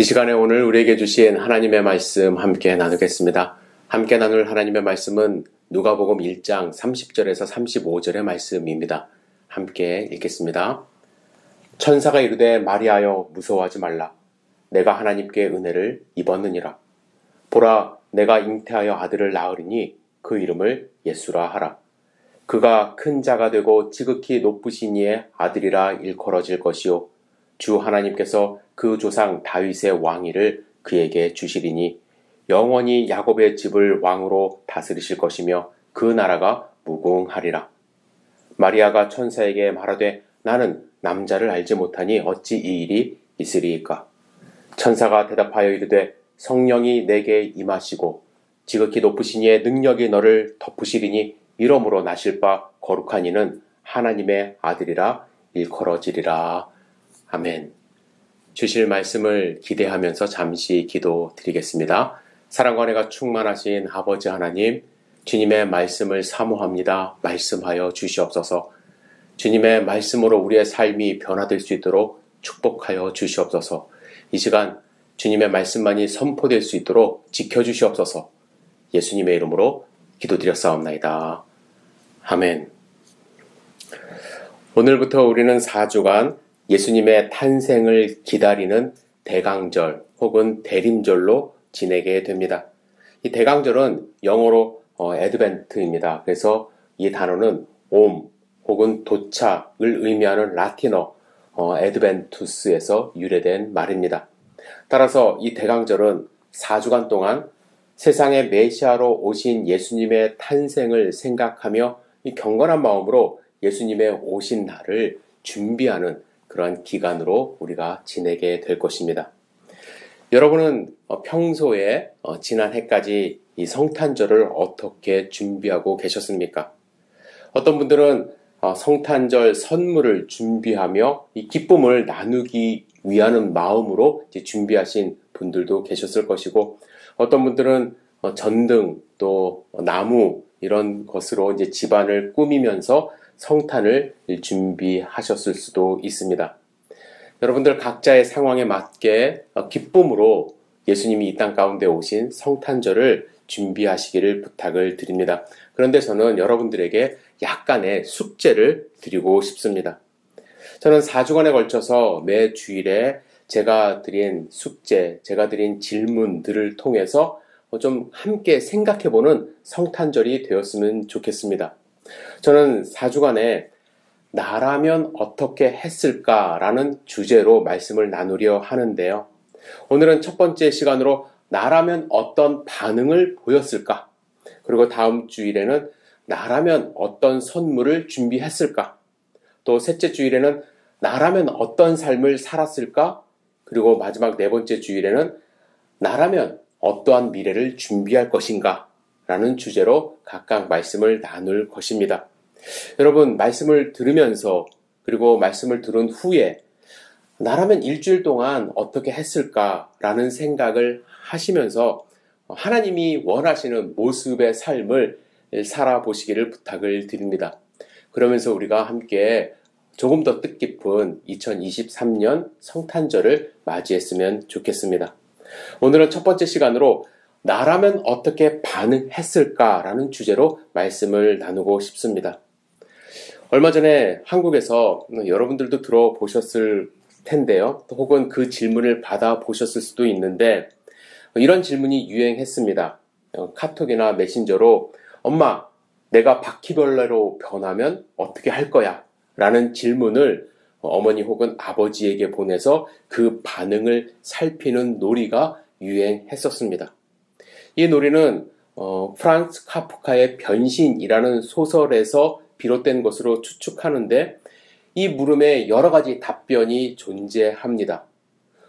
이 시간에 오늘 우리에게 주신 하나님의 말씀 함께 나누겠습니다. 함께 나눌 하나님의 말씀은 누가복음 1장 30절에서 35절의 말씀입니다. 함께 읽겠습니다. 천사가 이르되 마리아여 무서워하지 말라. 내가 하나님께 은혜를 입었느니라. 보라 내가 잉태하여 아들을 낳으리니 그 이름을 예수라 하라. 그가 큰 자가 되고 지극히 높으신 이의 아들이라 일컬어질 것이요 주 하나님께서 그 조상 다윗의 왕위를 그에게 주시리니 영원히 야곱의 집을 왕으로 다스리실 것이며 그 나라가 무궁하리라. 마리아가 천사에게 말하되 나는 남자를 알지 못하니 어찌 이 일이 있으리이까. 천사가 대답하여 이르되 성령이 내게 임하시고 지극히 높으신 이의 능력이 너를 덮으시리니 이러므로 나실 바 거룩한 이는 하나님의 아들이라 일컬어지리라. 아멘. 주실 말씀을 기대하면서 잠시 기도드리겠습니다. 사랑과 은혜가 충만하신 아버지 하나님, 주님의 말씀을 사모합니다. 말씀하여 주시옵소서. 주님의 말씀으로 우리의 삶이 변화될 수 있도록 축복하여 주시옵소서. 이 시간 주님의 말씀만이 선포될 수 있도록 지켜주시옵소서. 예수님의 이름으로 기도드렸사옵나이다. 아멘. 오늘부터 우리는 4주간 예수님의 탄생을 기다리는 대강절 혹은 대림절로 지내게 됩니다. 이 대강절은 영어로 애드벤트입니다. 그래서 이 단어는 옴 혹은 도착을 의미하는 라틴어 애드벤투스에서 유래된 말입니다. 따라서 이 대강절은 4주간 동안 세상에 메시아로 오신 예수님의 탄생을 생각하며 이 경건한 마음으로 예수님의 오신 날을 준비하는 그러한 기간으로 우리가 지내게 될 것입니다. 여러분은 평소에 지난 해까지 이 성탄절을 어떻게 준비하고 계셨습니까? 어떤 분들은 성탄절 선물을 준비하며 이 기쁨을 나누기 위하는 마음으로 이제 준비하신 분들도 계셨을 것이고, 어떤 분들은 전등 또 나무 이런 것으로 이제 집안을 꾸미면서 성탄을 준비하셨을 수도 있습니다. 여러분들 각자의 상황에 맞게 기쁨으로 예수님이 이 땅 가운데 오신 성탄절을 준비하시기를 부탁을 드립니다. 그런데 저는 여러분들에게 약간의 숙제를 드리고 싶습니다. 저는 4주간에 걸쳐서 매 주일에 제가 드린 숙제, 제가 드린 질문들을 통해서 좀 함께 생각해보는 성탄절이 되었으면 좋겠습니다. 저는 4주간에 나라면 어떻게 했을까라는 주제로 말씀을 나누려 하는데요. 오늘은 첫 번째 시간으로 나라면 어떤 반응을 보였을까? 그리고 다음 주일에는 나라면 어떤 선물을 준비했을까? 또 셋째 주일에는 나라면 어떤 삶을 살았을까? 그리고 마지막 네 번째 주일에는 나라면 어떠한 미래를 준비할 것인가? 라는 주제로 각각 말씀을 나눌 것입니다. 여러분, 말씀을 들으면서 그리고 말씀을 들은 후에 나라면 일주일 동안 어떻게 했을까라는 생각을 하시면서 하나님이 원하시는 모습의 삶을 살아보시기를 부탁을 드립니다. 그러면서 우리가 함께 조금 더 뜻깊은 2023년 성탄절을 맞이했으면 좋겠습니다. 오늘은 첫 번째 시간으로 나라면 어떻게 반응했을까라는 주제로 말씀을 나누고 싶습니다. 얼마 전에 한국에서 여러분들도 들어보셨을 텐데요. 혹은 그 질문을 받아보셨을 수도 있는데 이런 질문이 유행했습니다. 카톡이나 메신저로 엄마, 내가 바퀴벌레로 변하면 어떻게 할 거야? 라는 질문을 어머니 혹은 아버지에게 보내서 그 반응을 살피는 놀이가 유행했었습니다. 이 놀이는 프란츠 카프카의 변신이라는 소설에서 비롯된 것으로 추측하는데 이 물음에 여러 가지 답변이 존재합니다.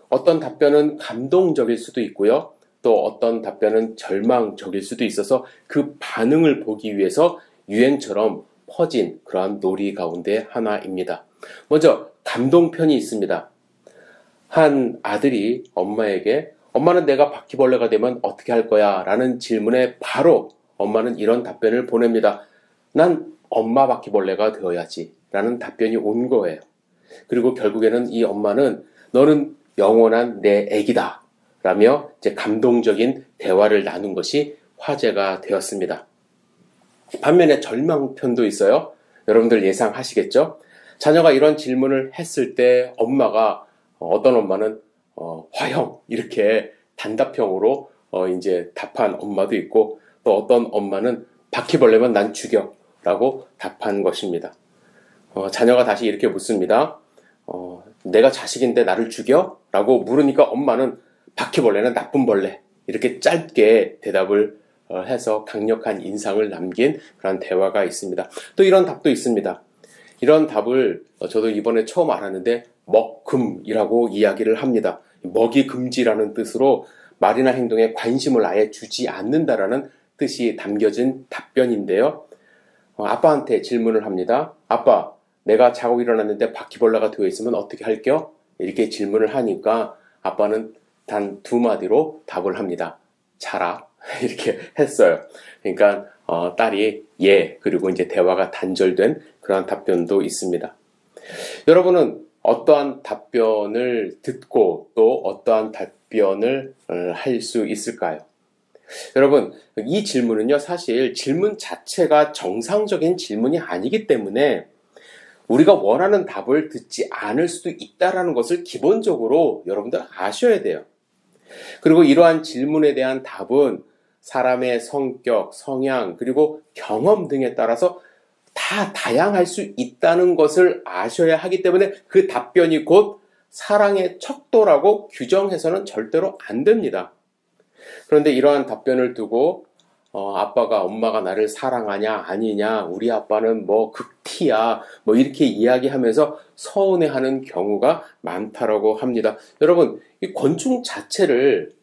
어떤 답변은 감동적일 수도 있고요. 또 어떤 답변은 절망적일 수도 있어서 그 반응을 보기 위해서 유행처럼 퍼진 그러한 놀이 가운데 하나입니다. 먼저 감동편이 있습니다. 한 아들이 엄마에게 엄마는 내가 바퀴벌레가 되면 어떻게 할 거야? 라는 질문에 바로 엄마는 이런 답변을 보냅니다. 난 엄마 바퀴벌레가 되어야지 라는 답변이 온 거예요. 그리고 결국에는 이 엄마는 너는 영원한 내 아기다 라며 이제 감동적인 대화를 나눈 것이 화제가 되었습니다. 반면에 절망편도 있어요. 여러분들 예상하시겠죠? 자녀가 이런 질문을 했을 때 엄마가 어떤 엄마는 화형 이렇게 단답형으로 이제 답한 엄마도 있고, 또 어떤 엄마는 바퀴벌레면 난 죽여 라고 답한 것입니다. 자녀가 다시 이렇게 묻습니다. 내가 자식인데 나를 죽여? 라고 물으니까 엄마는 바퀴벌레는 나쁜 벌레 이렇게 짧게 대답을 해서 강력한 인상을 남긴 그런 대화가 있습니다. 또 이런 답도 있습니다. 이런 답을 저도 이번에 처음 알았는데 먹금이라고 이야기를 합니다. 먹이 금지라는 뜻으로 말이나 행동에 관심을 아예 주지 않는다라는 뜻이 담겨진 답변인데요. 아빠한테 질문을 합니다. 아빠, 내가 자고 일어났는데 바퀴벌레가 되어 있으면 어떻게 할게요? 이렇게 질문을 하니까 아빠는 단 두 마디로 답을 합니다. 자라. 이렇게 했어요. 그러니까 딸이 예, 그리고 이제 대화가 단절된 그런 답변도 있습니다. 여러분은 어떠한 답변을 듣고 또 어떠한 답변을 할 수 있을까요? 여러분, 이 질문은요, 사실 질문 자체가 정상적인 질문이 아니기 때문에 우리가 원하는 답을 듣지 않을 수도 있다는 것을 기본적으로 여러분들 아셔야 돼요. 그리고 이러한 질문에 대한 답은 사람의 성격, 성향, 그리고 경험 등에 따라서 다 다양할 수 있다는 것을 아셔야 하기 때문에 그 답변이 곧 사랑의 척도라고 규정해서는 절대로 안 됩니다. 그런데 이러한 답변을 두고 아빠가 엄마가 나를 사랑하냐 아니냐, 우리 아빠는 뭐 극티야, 뭐 이렇게 이야기하면서 서운해하는 경우가 많다라고 합니다. 여러분, 이 권충 자체를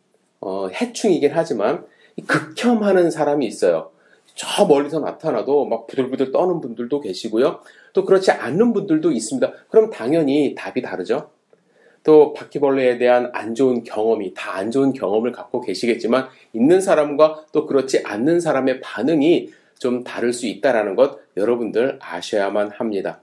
해충이긴 하지만 극혐하는 사람이 있어요. 저 멀리서 나타나도 막 부들부들 떠는 분들도 계시고요. 또 그렇지 않는 분들도 있습니다. 그럼 당연히 답이 다르죠. 또 바퀴벌레에 대한 안 좋은 경험이, 다 안 좋은 경험을 갖고 계시겠지만 있는 사람과 또 그렇지 않는 사람의 반응이 좀 다를 수 있다는 것 여러분들 아셔야만 합니다.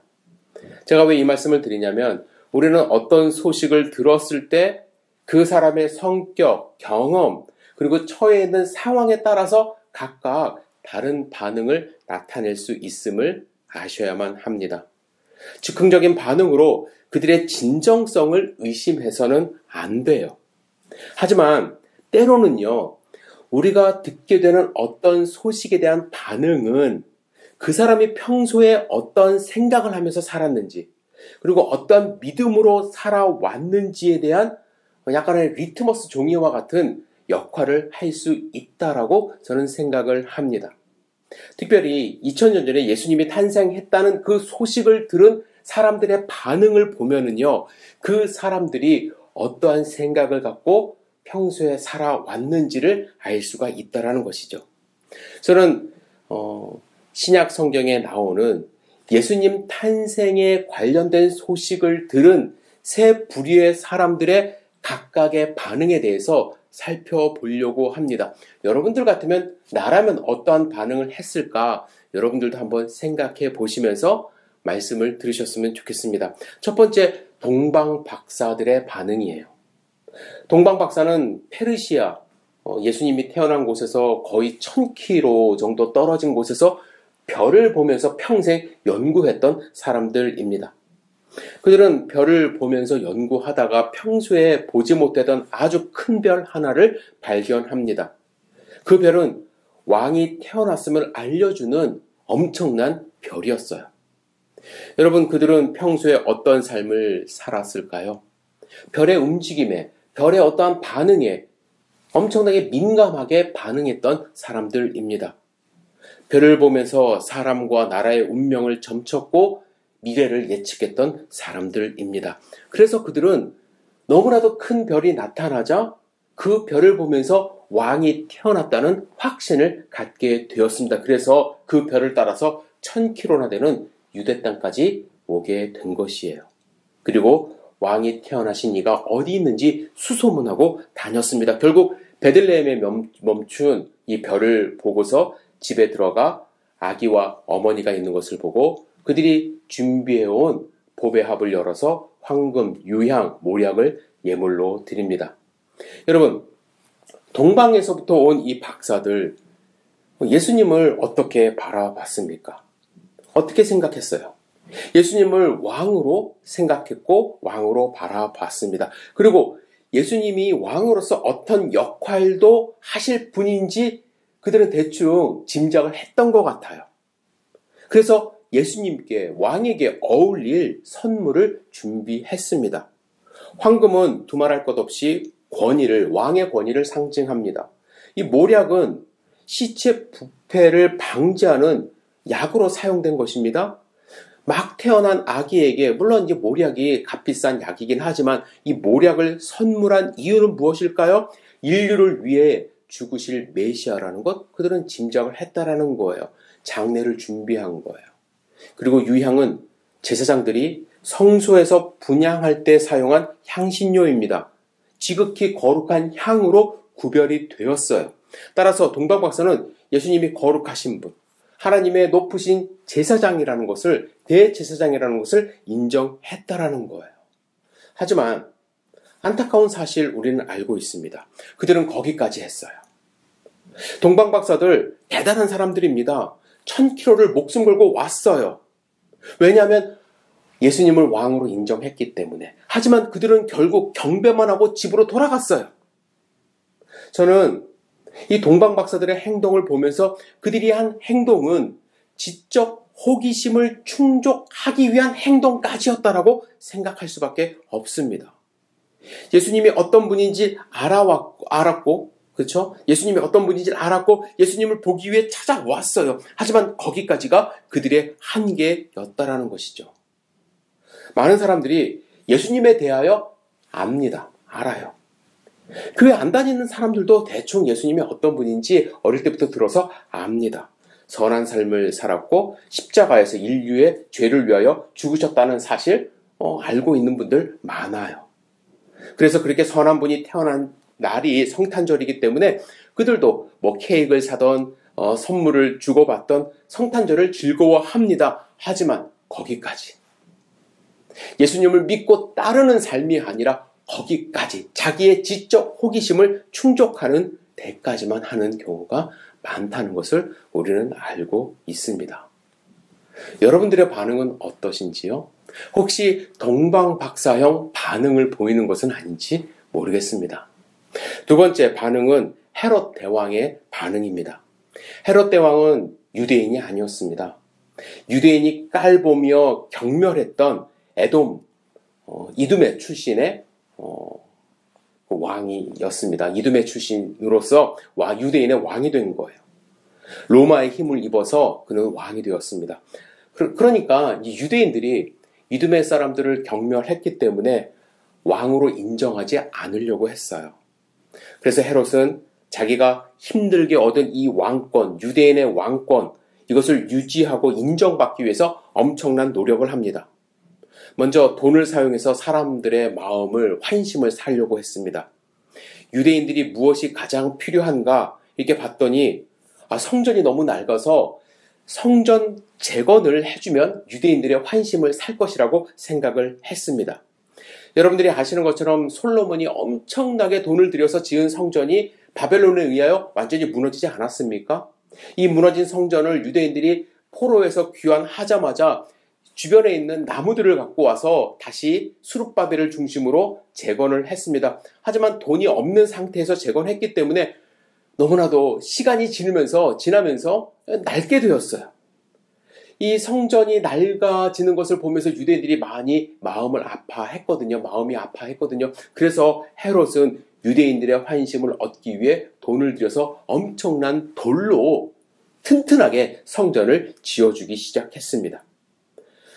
제가 왜 이 말씀을 드리냐면, 우리는 어떤 소식을 들었을 때 그 사람의 성격, 경험, 그리고 처해 있는 상황에 따라서 각각 다른 반응을 나타낼 수 있음을 아셔야만 합니다. 즉흥적인 반응으로 그들의 진정성을 의심해서는 안 돼요. 하지만 때로는요, 우리가 듣게 되는 어떤 소식에 대한 반응은 그 사람이 평소에 어떤 생각을 하면서 살았는지, 그리고 어떤 믿음으로 살아왔는지에 대한 약간의 리트머스 종이와 같은 역할을 할 수 있다라고 저는 생각을 합니다. 특별히 2000년 전에 예수님이 탄생했다는 그 소식을 들은 사람들의 반응을 보면은요, 그 사람들이 어떠한 생각을 갖고 평소에 살아왔는지를 알 수가 있다라는 것이죠. 저는 신약 성경에 나오는 예수님 탄생에 관련된 소식을 들은 세 부류의 사람들의 각각의 반응에 대해서 살펴보려고 합니다. 여러분들 같으면 나라면 어떠한 반응을 했을까? 여러분들도 한번 생각해 보시면서 말씀을 들으셨으면 좋겠습니다. 첫 번째, 동방 박사들의 반응이에요. 동방 박사는 페르시아, 예수님이 태어난 곳에서 거의 1000km 정도 떨어진 곳에서 별을 보면서 평생 연구했던 사람들입니다. 그들은 별을 보면서 연구하다가 평소에 보지 못했던 아주 큰 별 하나를 발견합니다. 그 별은 왕이 태어났음을 알려주는 엄청난 별이었어요. 여러분, 그들은 평소에 어떤 삶을 살았을까요? 별의 움직임에, 별의 어떠한 반응에 엄청나게 민감하게 반응했던 사람들입니다. 별을 보면서 사람과 나라의 운명을 점쳤고 미래를 예측했던 사람들입니다. 그래서 그들은 너무나도 큰 별이 나타나자 그 별을 보면서 왕이 태어났다는 확신을 갖게 되었습니다. 그래서 그 별을 따라서 1000km나 되는 유대 땅까지 오게 된 것이에요. 그리고 왕이 태어나신 이가 어디 있는지 수소문하고 다녔습니다. 결국 베들레헴에 멈춘 이 별을 보고서 집에 들어가 아기와 어머니가 있는 것을 보고 그들이 준비해온 보배합을 열어서 황금, 유향, 모략을 예물로 드립니다. 여러분, 동방에서부터 온 이 박사들, 예수님을 어떻게 바라봤습니까? 어떻게 생각했어요? 예수님을 왕으로 생각했고 왕으로 바라봤습니다. 그리고 예수님이 왕으로서 어떤 역할도 하실 분인지 그들은 대충 짐작을 했던 것 같아요. 그래서 예수님께 왕에게 어울릴 선물을 준비했습니다. 황금은 두말할 것 없이 권위를, 왕의 권위를 상징합니다. 이 모략은 시체 부패를 방지하는 약으로 사용된 것입니다. 막 태어난 아기에게, 물론 이제 모략이 값비싼 약이긴 하지만 이 모략을 선물한 이유는 무엇일까요? 인류를 위해 죽으실 메시아라는 것, 그들은 짐작을 했다라는 거예요. 장례를 준비한 거예요. 그리고 유향은 제사장들이 성소에서 분향할 때 사용한 향신료입니다. 지극히 거룩한 향으로 구별이 되었어요. 따라서 동방박사는 예수님이 거룩하신 분, 하나님의 높으신 제사장이라는 것을, 대제사장이라는 것을 인정했다라는 거예요. 하지만 안타까운 사실 우리는 알고 있습니다. 그들은 거기까지 했어요. 동방박사들 대단한 사람들입니다. 1000km를 목숨 걸고 왔어요. 왜냐하면 예수님을 왕으로 인정했기 때문에. 하지만 그들은 결국 경배만 하고 집으로 돌아갔어요. 저는 이 동방박사들의 행동을 보면서 그들이 한 행동은 지적 호기심을 충족하기 위한 행동까지였다라고 생각할 수밖에 없습니다. 예수님이 어떤 분인지 알았고, 그렇죠? 예수님이 어떤 분인지 알았고 예수님을 보기 위해 찾아왔어요. 하지만 거기까지가 그들의 한계였다라는 것이죠. 많은 사람들이 예수님에 대하여 압니다. 알아요. 교회 안 다니는 사람들도 대충 예수님이 어떤 분인지 어릴 때부터 들어서 압니다. 선한 삶을 살았고 십자가에서 인류의 죄를 위하여 죽으셨다는 사실 알고 있는 분들 많아요. 그래서 그렇게 선한 분이 태어난 날이 성탄절이기 때문에 그들도 뭐 케이크를 사던 선물을 주고받던 성탄절을 즐거워합니다. 하지만 거기까지. 예수님을 믿고 따르는 삶이 아니라 거기까지 자기의 지적 호기심을 충족하는 데까지만 하는 경우가 많다는 것을 우리는 알고 있습니다. 여러분들의 반응은 어떠신지요? 혹시 동방박사형 반응을 보이는 것은 아닌지 모르겠습니다. 두 번째 반응은 헤롯 대왕의 반응입니다. 헤롯 대왕은 유대인이 아니었습니다. 유대인이 깔보며 경멸했던 에돔, 이두메 출신의 왕이었습니다. 이두메 출신으로서 유대인의 왕이 된 거예요. 로마의 힘을 입어서 그는 왕이 되었습니다. 그러니까 이 유대인들이 이두메 사람들을 경멸했기 때문에 왕으로 인정하지 않으려고 했어요. 그래서 헤롯은 자기가 힘들게 얻은 이 왕권, 유대인의 왕권, 이것을 유지하고 인정받기 위해서 엄청난 노력을 합니다. 먼저 돈을 사용해서 사람들의 마음을, 환심을 사려고 했습니다. 유대인들이 무엇이 가장 필요한가 이렇게 봤더니 성전이 너무 낡아서 성전 재건을 해주면 유대인들의 환심을 살 것이라고 생각을 했습니다. 여러분들이 아시는 것처럼 솔로몬이 엄청나게 돈을 들여서 지은 성전이 바벨론에 의하여 완전히 무너지지 않았습니까? 이 무너진 성전을 유대인들이 포로에서 귀환하자마자 주변에 있는 나무들을 갖고 와서 다시 수룹바벨을 중심으로 재건을 했습니다. 하지만 돈이 없는 상태에서 재건했기 때문에 너무나도 시간이 지나면서 낡게 되었어요. 이 성전이 낡아지는 것을 보면서 유대인들이 많이 마음이 아파했거든요. 그래서 헤롯은 유대인들의 환심을 얻기 위해 돈을 들여서 엄청난 돌로 튼튼하게 성전을 지어주기 시작했습니다.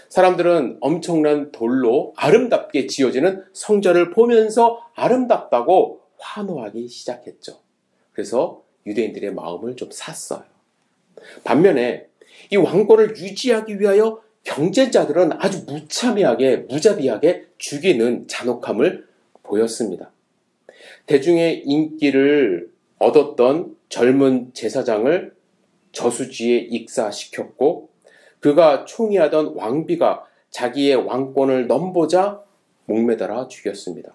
사람들은 엄청난 돌로 아름답게 지어지는 성전을 보면서 아름답다고 환호하기 시작했죠. 그래서 유대인들의 마음을 좀 샀어요. 반면에 이 왕권을 유지하기 위하여 경제자들은 아주 무자비하게 죽이는 잔혹함을 보였습니다. 대중의 인기를 얻었던 젊은 제사장을 저수지에 익사시켰고 그가 총애하던 왕비가 자기의 왕권을 넘보자 목매달아 죽였습니다.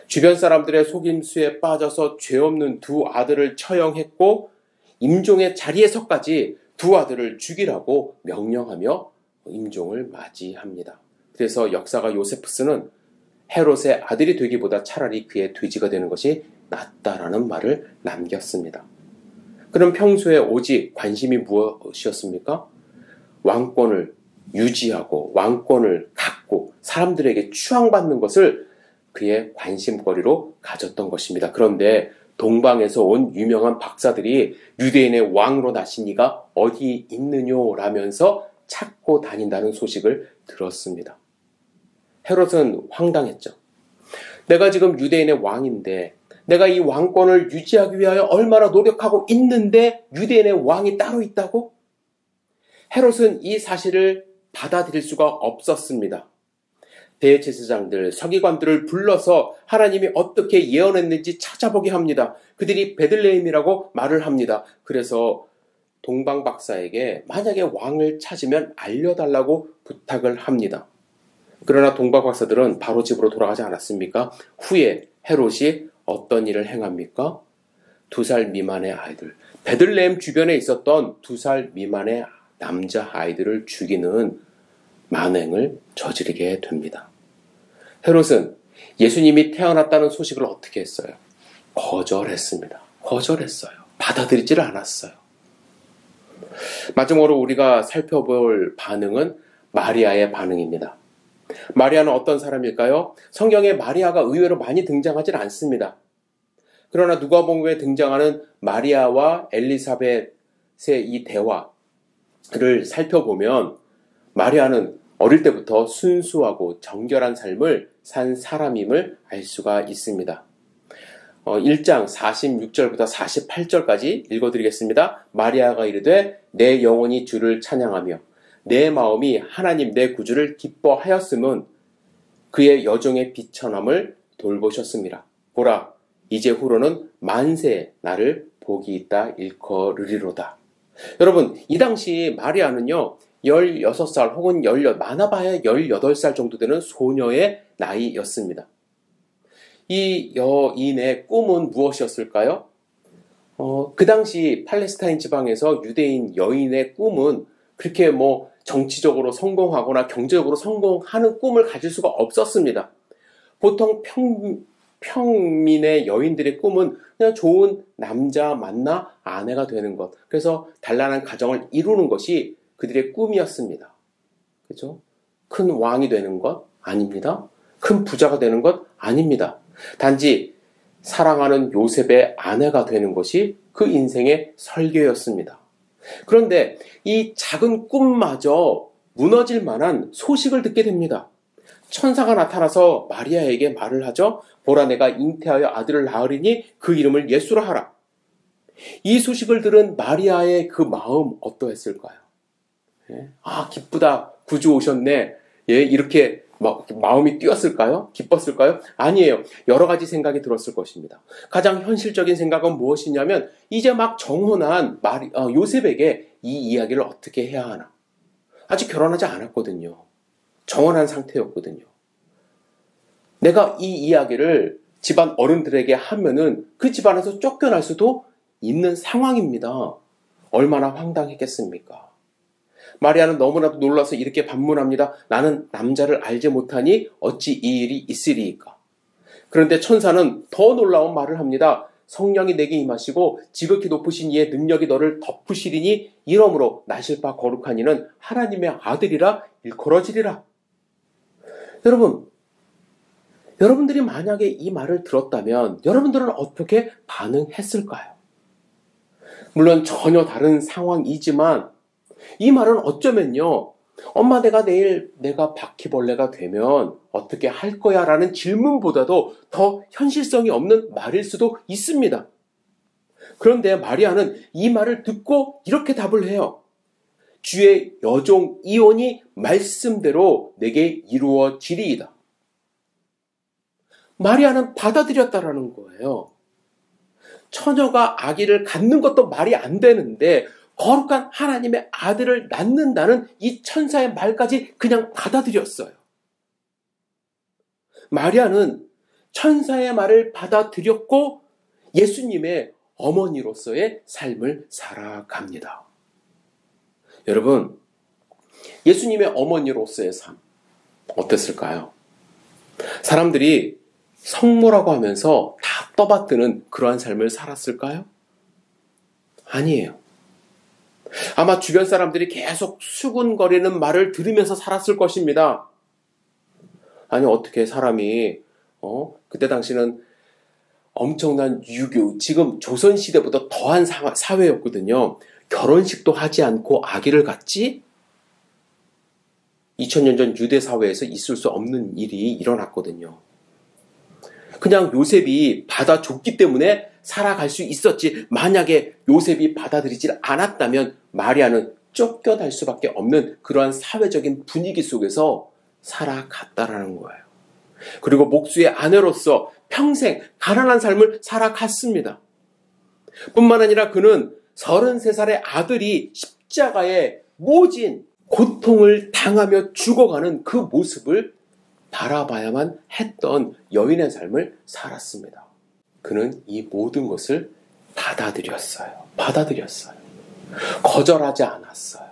주변 사람들의 속임수에 빠져서 죄 없는 두 아들을 처형했고 임종의 자리에서까지 두 아들을 죽이라고 명령하며 임종을 맞이합니다. 그래서 역사가 요세푸스는 헤롯의 아들이 되기보다 차라리 그의 돼지가 되는 것이 낫다라는 말을 남겼습니다. 그럼 평소에 오직 관심이 무엇이었습니까? 왕권을 유지하고 왕권을 갖고 사람들에게 추앙받는 것을 그의 관심거리로 가졌던 것입니다. 그런데 동방에서 온 유명한 박사들이 유대인의 왕으로 나신 이가 어디 있느냐라면서 찾고 다닌다는 소식을 들었습니다. 헤롯은 황당했죠. 내가 지금 유대인의 왕인데 내가 이 왕권을 유지하기 위하여 얼마나 노력하고 있는데 유대인의 왕이 따로 있다고? 헤롯은 이 사실을 받아들일 수가 없었습니다. 대제사장들, 서기관들을 불러서 하나님이 어떻게 예언했는지 찾아보게 합니다. 그들이 베들레헴이라고 말을 합니다. 그래서 동방 박사에게 만약에 왕을 찾으면 알려달라고 부탁을 합니다. 그러나 동방 박사들은 바로 집으로 돌아가지 않았습니까? 후에 헤롯이 어떤 일을 행합니까? 2살 미만의 아이들, 베들레헴 주변에 있었던 2살 미만의 남자 아이들을 죽이는 만행을 저지르게 됩니다. 헤롯은 예수님이 태어났다는 소식을 어떻게 했어요? 거절했습니다. 거절했어요. 받아들이지를 않았어요. 마지막으로 우리가 살펴볼 반응은 마리아의 반응입니다. 마리아는 어떤 사람일까요? 성경에 마리아가 의외로 많이 등장하지 않습니다. 그러나 누가복음에 등장하는 마리아와 엘리사벳의 이 대화를 살펴보면 마리아는 어릴 때부터 순수하고 정결한 삶을 산 사람임을 알 수가 있습니다. 1장 46절부터 48절까지 읽어드리겠습니다. 마리아가 이르되 내 영혼이 주를 찬양하며 내 마음이 하나님 내 구주를 기뻐하였음은 그의 여종의 비천함을 돌보셨습니다. 보라 이제 후로는 만세 나를 복이 있다 일컬으리로다. 여러분 이 당시 마리아는요 16살 혹은 많아봐야 18살 정도 되는 소녀의 나이였습니다. 이 여인의 꿈은 무엇이었을까요? 그 당시 팔레스타인 지방에서 유대인 여인의 꿈은 그렇게 정치적으로 성공하거나 경제적으로 성공하는 꿈을 가질 수가 없었습니다. 보통 평민의 여인들의 꿈은 그냥 좋은 남자 만나 아내가 되는 것. 그래서 단란한 가정을 이루는 것이 그들의 꿈이었습니다. 그렇죠? 큰 왕이 되는 것 아닙니다. 큰 부자가 되는 것 아닙니다. 단지 사랑하는 요셉의 아내가 되는 것이 그 인생의 설계였습니다. 그런데 이 작은 꿈마저 무너질 만한 소식을 듣게 됩니다. 천사가 나타나서 마리아에게 말을 하죠. 보라 내가 잉태하여 아들을 낳으리니 그 이름을 예수라 하라. 이 소식을 들은 마리아의 그 마음 어떠했을까요? 아 기쁘다 구주 오셨네. 이렇게 마음이 뛰었을까요? 기뻤을까요? 아니에요. 여러 가지 생각이 들었을 것입니다. 가장 현실적인 생각은 무엇이냐면 이제 막 정혼한 요셉에게 이 이야기를 어떻게 해야 하나. 아직 결혼하지 않았거든요. 정혼한 상태였거든요. 내가 이 이야기를 집안 어른들에게 하면은 그 집안에서 쫓겨날 수도 있는 상황입니다. 얼마나 황당했겠습니까? 마리아는 너무나도 놀라서 이렇게 반문합니다. 나는 남자를 알지 못하니 어찌 이 일이 있으리이까. 그런데 천사는 더 놀라운 말을 합니다. 성령이 내게 임하시고 지극히 높으신 이의 능력이 너를 덮으시리니 이러므로 나실 바 거룩한 이는 하나님의 아들이라 일컬어지리라. 여러분들이 만약에 이 말을 들었다면 여러분들은 어떻게 반응했을까요? 물론 전혀 다른 상황이지만 이 말은 어쩌면요. 엄마 내일 내가 바퀴벌레가 되면 어떻게 할 거야? 라는 질문보다도 더 현실성이 없는 말일 수도 있습니다. 그런데 마리아는 이 말을 듣고 이렇게 답을 해요. 주의 여종 이온이 말씀대로 내게 이루어지리이다. 마리아는 받아들였다라는 거예요. 처녀가 아기를 갖는 것도 말이 안 되는데 거룩한 하나님의 아들을 낳는다는 이 천사의 말까지 그냥 받아들였어요. 마리아는 천사의 말을 받아들였고 예수님의 어머니로서의 삶을 살아갑니다. 여러분, 예수님의 어머니로서의 삶 어땠을까요? 사람들이 성모라고 하면서 다 떠받드는 그러한 삶을 살았을까요? 아니에요. 아마 주변 사람들이 계속 수군거리는 말을 들으면서 살았을 것입니다. 아니, 어떻게 사람이 그때 당시는 엄청난 유교, 지금 조선시대보다 더한 사회였거든요. 결혼식도 하지 않고 아기를 갖지? 2000년 전 유대 사회에서 있을 수 없는 일이 일어났거든요. 그냥 요셉이 받아줬기 때문에 살아갈 수 있었지, 만약에 요셉이 받아들이질 않았다면 마리아는 쫓겨날 수밖에 없는 그러한 사회적인 분위기 속에서 살아갔다라는 거예요. 그리고 목수의 아내로서 평생 가난한 삶을 살아갔습니다. 뿐만 아니라 그는 33살의 아들이 십자가에 모진 고통을 당하며 죽어가는 그 모습을 바라봐야만 했던 여인의 삶을 살았습니다. 그는 이 모든 것을 받아들였어요. 거절하지 않았어요.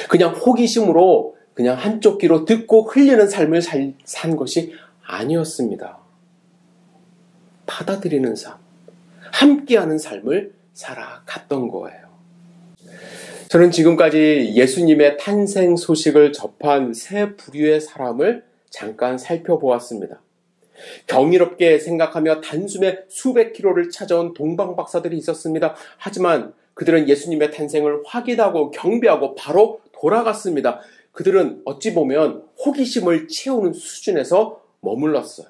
그냥 호기심으로 그냥 한쪽 귀로 듣고 흘리는 삶을 산 것이 아니었습니다. 받아들이는 삶, 함께하는 삶을 살아갔던 거예요. 저는 지금까지 예수님의 탄생 소식을 접한 세 부류의 사람을 잠깐 살펴보았습니다. 경이롭게 생각하며 단숨에 수백 킬로를 찾아온 동방박사들이 있었습니다. 하지만 그들은 예수님의 탄생을 확인하고 경배하고 바로 돌아갔습니다. 그들은 어찌 보면 호기심을 채우는 수준에서 머물렀어요.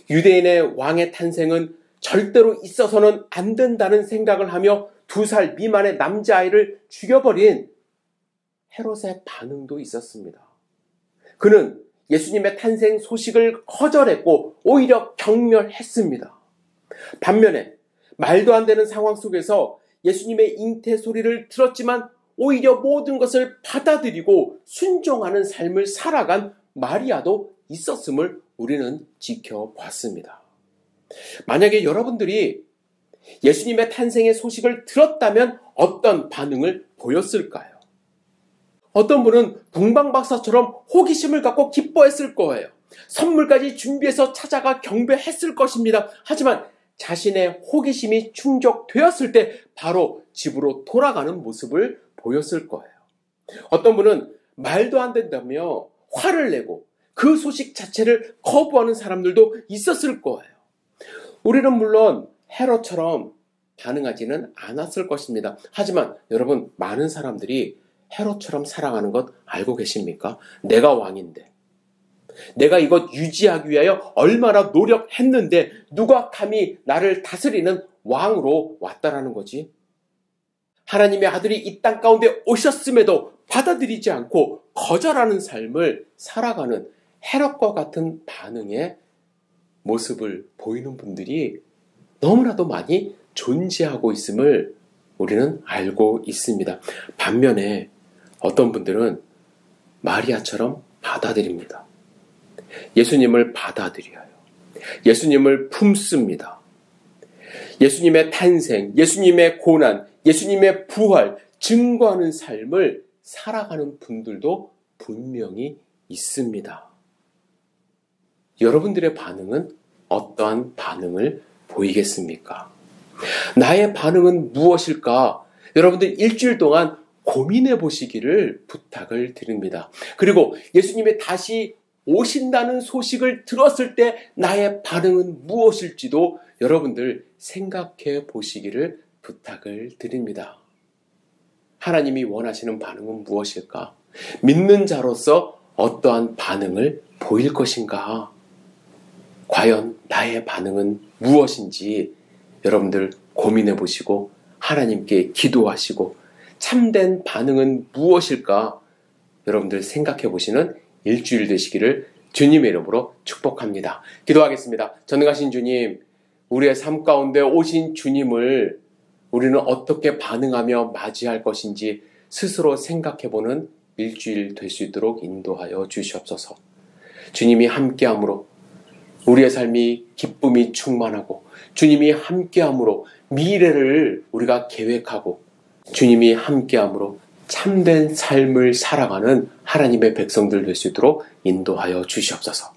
유대인의 왕의 탄생은 절대로 있어서는 안 된다는 생각을 하며 2살 미만의 남자아이를 죽여버린 헤롯의 반응도 있었습니다. 그는 예수님의 탄생 소식을 거절했고 오히려 경멸했습니다. 반면에 말도 안 되는 상황 속에서 예수님의 잉태 소리를 들었지만 오히려 모든 것을 받아들이고 순종하는 삶을 살아간 마리아도 있었음을 우리는 지켜봤습니다. 만약에 여러분들이 예수님의 탄생의 소식을 들었다면 어떤 반응을 보였을까요? 어떤 분은 동방박사처럼 호기심을 갖고 기뻐했을 거예요. 선물까지 준비해서 찾아가 경배했을 것입니다. 하지만 자신의 호기심이 충족되었을 때 바로 집으로 돌아가는 모습을 보였을 거예요. 어떤 분은 말도 안 된다며 화를 내고 그 소식 자체를 거부하는 사람들도 있었을 거예요. 우리는 물론 헤롯처럼 반응하지는 않았을 것입니다. 하지만 여러분, 많은 사람들이 헤롯처럼 살아가는 것 알고 계십니까? 내가 왕인데, 내가 이것 유지하기 위하여 얼마나 노력했는데 누가 감히 나를 다스리는 왕으로 왔다라는 거지. 하나님의 아들이 이 땅 가운데 오셨음에도 받아들이지 않고 거절하는 삶을 살아가는 헤롯과 같은 반응의 모습을 보이는 분들이 너무나도 많이 존재하고 있음을 우리는 알고 있습니다. 반면에 어떤 분들은 마리아처럼 받아들입니다. 예수님을 받아들여요. 예수님을 품습니다. 예수님의 탄생, 예수님의 고난, 예수님의 부활, 증거하는 삶을 살아가는 분들도 분명히 있습니다. 여러분들의 반응은 어떠한 반응을 보이겠습니까? 나의 반응은 무엇일까? 여러분들 일주일 동안 고민해 보시기를 부탁을 드립니다. 그리고 예수님이 다시 오신다는 소식을 들었을 때 나의 반응은 무엇일지도 여러분들 생각해 보시기를 부탁을 드립니다. 하나님이 원하시는 반응은 무엇일까? 믿는 자로서 어떠한 반응을 보일 것인가? 과연 나의 반응은 무엇인지 여러분들 고민해 보시고 하나님께 기도하시고 참된 반응은 무엇일까? 여러분들 생각해 보시는 일주일 되시기를 주님의 이름으로 축복합니다. 기도하겠습니다. 전능하신 주님, 우리의 삶 가운데 오신 주님을 우리는 어떻게 반응하며 맞이할 것인지 스스로 생각해 보는 일주일 될 수 있도록 인도하여 주시옵소서. 주님이 함께함으로 우리의 삶이 기쁨이 충만하고 주님이 함께함으로 미래를 우리가 계획하고 주님이 함께함으로 참된 삶을 살아가는 하나님의 백성들 될 수 있도록 인도하여 주시옵소서.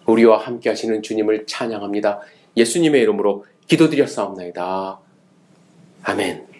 우리와 함께 하시는 주님을 찬양합니다. 예수님의 이름으로 기도드렸사옵나이다. 아멘.